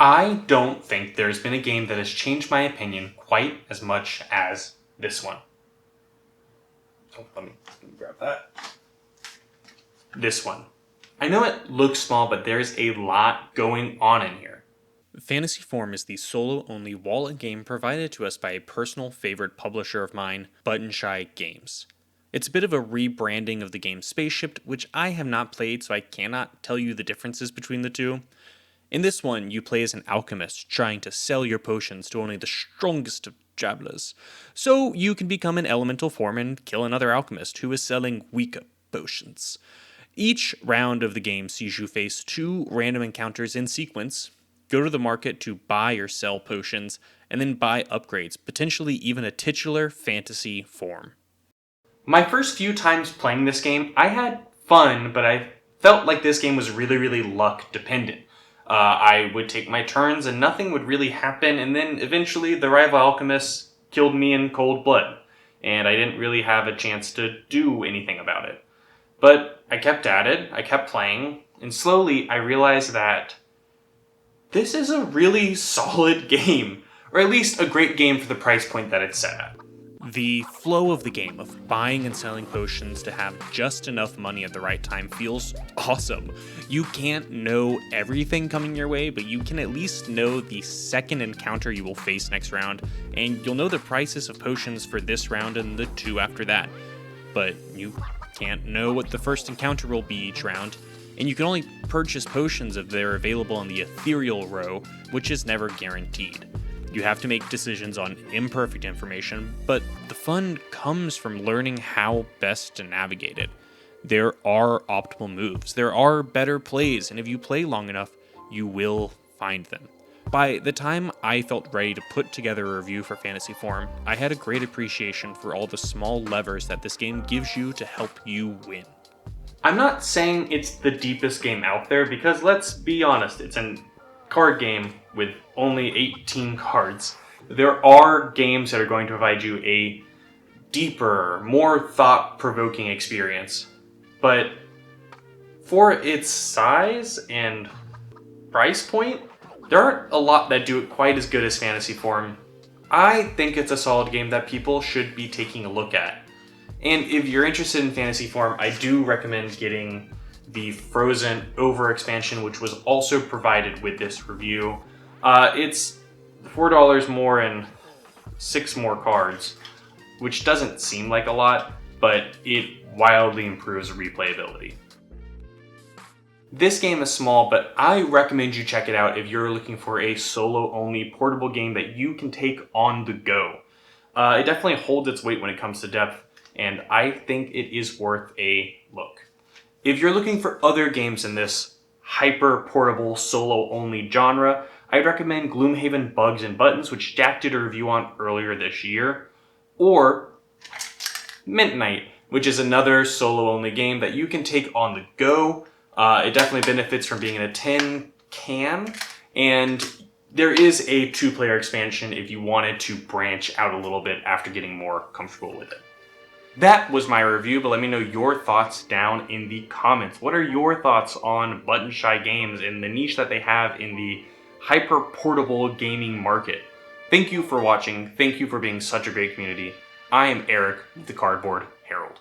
I don't think there's been a game that has changed my opinion quite as much as this one. Oh, let me grab that. This one. I know it looks small, but there's a lot going on in here. FantasyForm is the solo-only wallet game provided to us by a personal favorite publisher of mine, Button Shy Games. It's a bit of a rebranding of the game Spaceship, which I have not played, so I cannot tell you the differences between the two. In this one, you play as an alchemist trying to sell your potions to only the strongest of javelers, so you can become an elemental form and kill another alchemist who is selling weaker potions. Each round of the game sees you face 2 random encounters in sequence, go to the market to buy or sell potions, and then buy upgrades, potentially even a titular fantasy form. My first few times playing this game, I had fun, but I felt like this game was really luck dependent. I would take my turns and nothing would really happen, and then eventually the rival alchemist killed me in cold blood, and I didn't really have a chance to do anything about it. But I kept at it, I kept playing, and slowly I realized that this is a really solid game, or at least a great game for the price point that it's set at. The flow of the game, of buying and selling potions to have just enough money at the right time, feels awesome. You can't know everything coming your way, but you can at least know the second encounter you will face next round, and you'll know the prices of potions for this round and the 2 after that. But you can't know what the first encounter will be each round, and you can only purchase potions if they're available on the ethereal row, which is never guaranteed. You have to make decisions on imperfect information, but the fun comes from learning how best to navigate it. There are optimal moves, there are better plays, and if you play long enough, you will find them. By the time I felt ready to put together a review for FantasyForm, I had a great appreciation for all the small levers that this game gives you to help you win. I'm not saying it's the deepest game out there, because let's be honest, it's a card game with only 18 cards. There are games that are going to provide you a deeper, more thought-provoking experience. But for its size and price point, there aren't a lot that do it quite as good as FantasyForm. I think it's a solid game that people should be taking a look at. And if you're interested in FantasyForm, I do recommend getting the Frozen Over expansion, which was also provided with this review. It's $4 more and 6 more cards, which doesn't seem like a lot, but it wildly improves replayability. This game is small, but I recommend you check it out if you're looking for a solo-only portable game that you can take on the go. It definitely holds its weight when it comes to depth, and I think it is worth a look. If you're looking for other games in this hyper-portable, solo-only genre, I'd recommend Gloomhaven Bugs and Buttons, which Jack did a review on earlier this year, or Mint Knight, which is another solo-only game that you can take on the go. It definitely benefits from being in a tin can, and there is a 2-player expansion if you wanted to branch out a little bit after getting more comfortable with it. That was my review, but let me know your thoughts down in the comments. What are your thoughts on Button Shy Games and the niche that they have in the hyper-portable gaming market? Thank you for watching. Thank you for being such a great community. I am Eric, the Cardboard Herald.